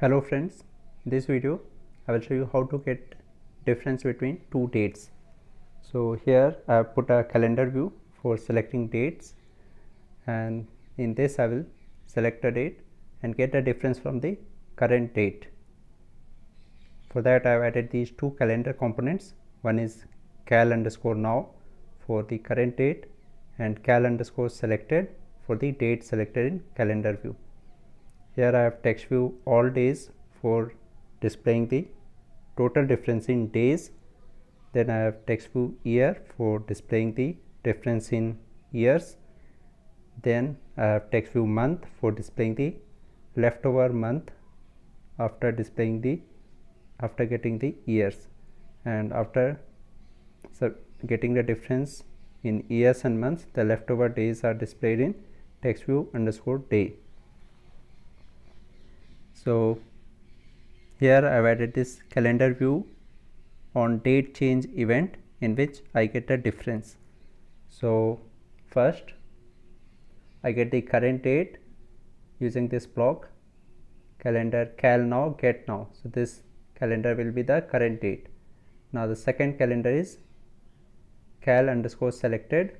Hello friends, in this video I will show you how to get difference between two dates. So here I have put a calendar view for selecting dates, and in this I will select a date and get a difference from the current date. For that I have added these two calendar components. One is cal_now for the current date and cal_selected for the date selected in calendar view. Here I have text view all days for displaying the total difference in days. Then I have text view year for displaying the difference in years. Then I have text view month for displaying the leftover month after getting the years, and after getting the difference in years and months, the leftover days are displayed in text view_day. So here I have added this calendar view on date change event in which I get a difference. So first I get the current date using this block calendar cal_now get_now. So this calendar will be the current date. Now the second calendar is cal_selected,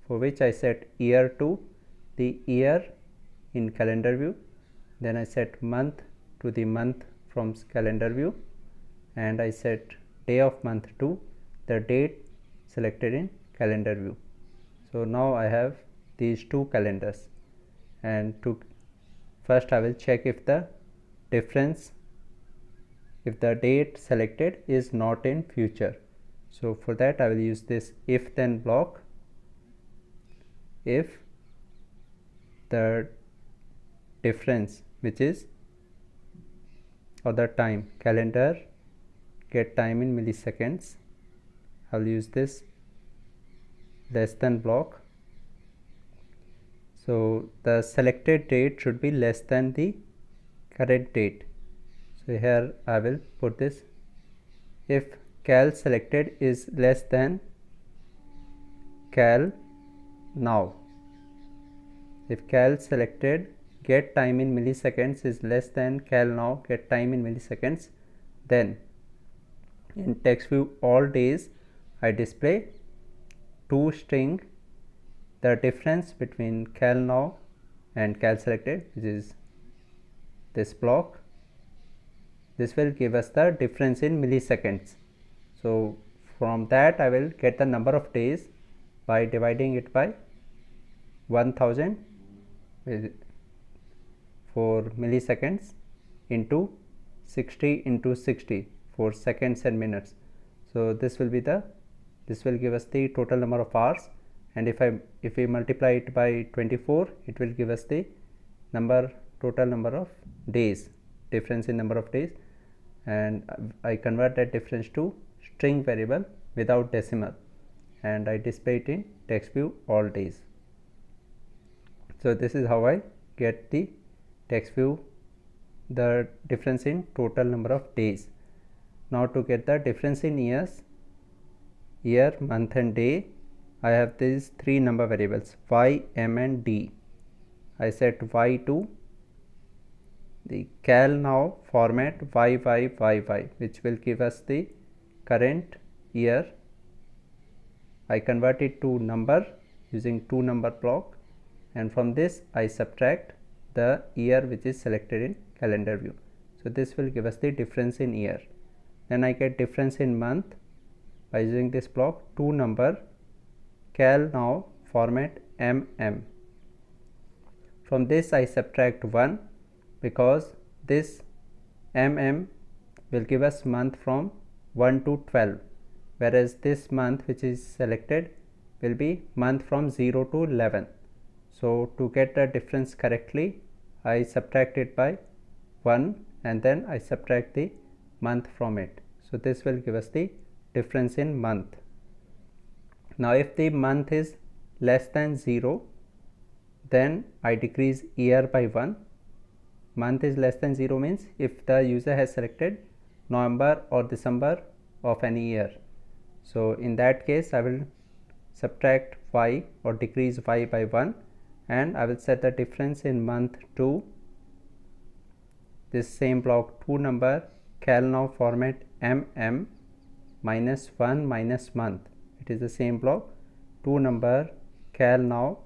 for which I set year to the year in calendar view. Then I set month to the month from calendar view, and I set day of month to the date selected in calendar view. So now I have these two calendars, and first I will check if the date selected is not in future. So for that I will use this if then block. If the difference, which is or the time, calendar get time in milliseconds, I will use this less than block. So the selected date should be less than the current date. So here I will put this if cal selected is less than cal_now. If cal selected get time in milliseconds is less than cal_now get time in milliseconds, then in text view all days I display two string, the difference between cal_now and cal selected, which is this block. This will give us the difference in milliseconds. So from that I will get the number of days by dividing it by 1000 for milliseconds into 60 into 60 for seconds and minutes. So this will give us the total number of hours, and if we multiply it by 24, it will give us the total number of days, difference in number of days, and I convert that difference to string variable without decimal, and I display it in text view all days. So this is how I get the text view the difference in total number of days. Now to get the difference in years, year, month and day, I have these three number variables y, m and d. I set y to the cal_now format y, which will give us the current year. I convert it to number using two number block, and from this I subtract the year which is selected in calendar view. So this will give us the difference in year. Then I get difference in month by using this block two number cal_now format mm. From this I subtract 1 because this mm will give us month from 1 to 12, whereas this month which is selected will be month from 0 to 11. So to get the difference correctly, I subtract it by 1 and then I subtract the month from it. So this will give us the difference in month. Now if the month is less than 0, then I decrease year by 1. Month is less than 0 means if the user has selected November or December of any year. So in that case I will subtract y or decrease y by 1, and I will set the difference in month to this same block 2 number cal now format mm minus 1 minus month. It is the same block 2 number cal now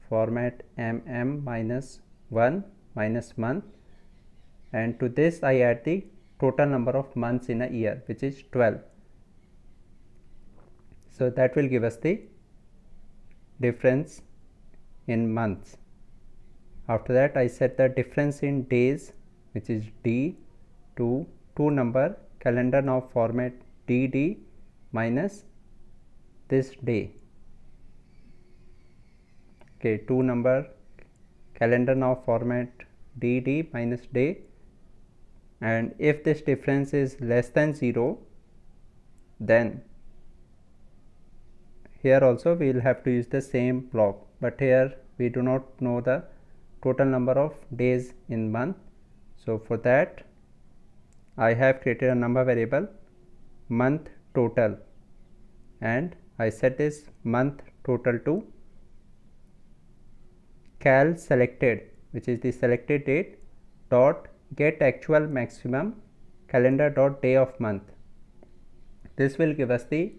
format mm minus 1 minus month, and to this I add the total number of months in a year, which is 12. So that will give us the difference in months. After that I set the difference in days, which is d, to 2 number calendar now format dd minus this day. Okay, 2 number calendar now format dd minus day, and if this difference is less than 0, then here also we will have to use the same block, but here we do not know the total number of days in month. So for that I have created a number variable month total, and I set this month total to cal selected, which is the selected date, dot get actual maximum calendar dot day of month. This will give us the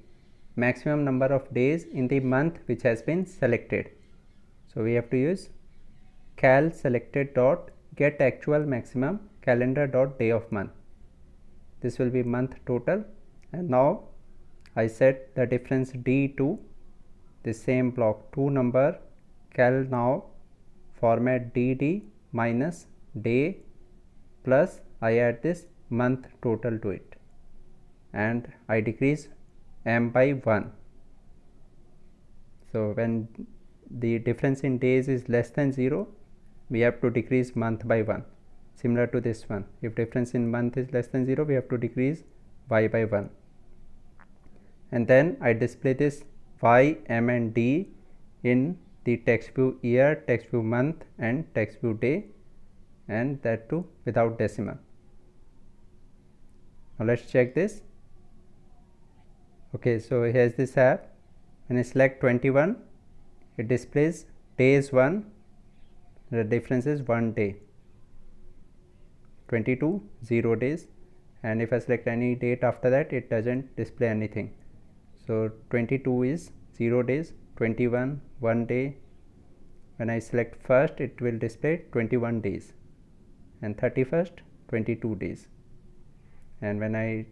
maximum number of days in the month which has been selected. So we have to use cal selected dot get actual maximum calendar dot day of month. This will be month total, and now I set the difference d to the same block 2 number cal now format dd minus day plus I add this month total to it, and I decrease m by 1. So when the difference in days is less than 0, we have to decrease month by 1, similar to this one. If difference in month is less than 0, we have to decrease y by 1, and then I display this y, m and d in the text view year, text view month and text view day, and that too without decimal. Now let's check this. Okay, so here's this app. When I select 21, it displays days 1, the difference is 1 day. 22, 0 days, and if I select any date after that, it doesn't display anything. So 22 is 0 days, 21 1 day. When I select first, it will display 21 days, and 31st 22 days, and when I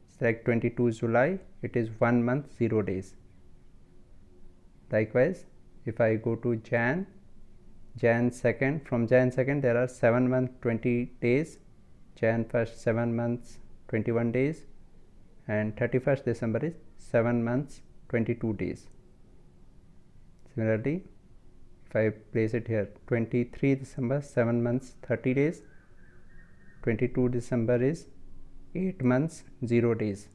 select 22 July, it is 1 month 0 days. Likewise, if I go to Jan 2nd, from Jan 2nd there are 7 months 20 days, Jan 1st 7 months 21 days, and 31st December is 7 months 22 days. Similarly, if I place it here, 23 December 7 months 30 days, 22 December is 8 months 0 days.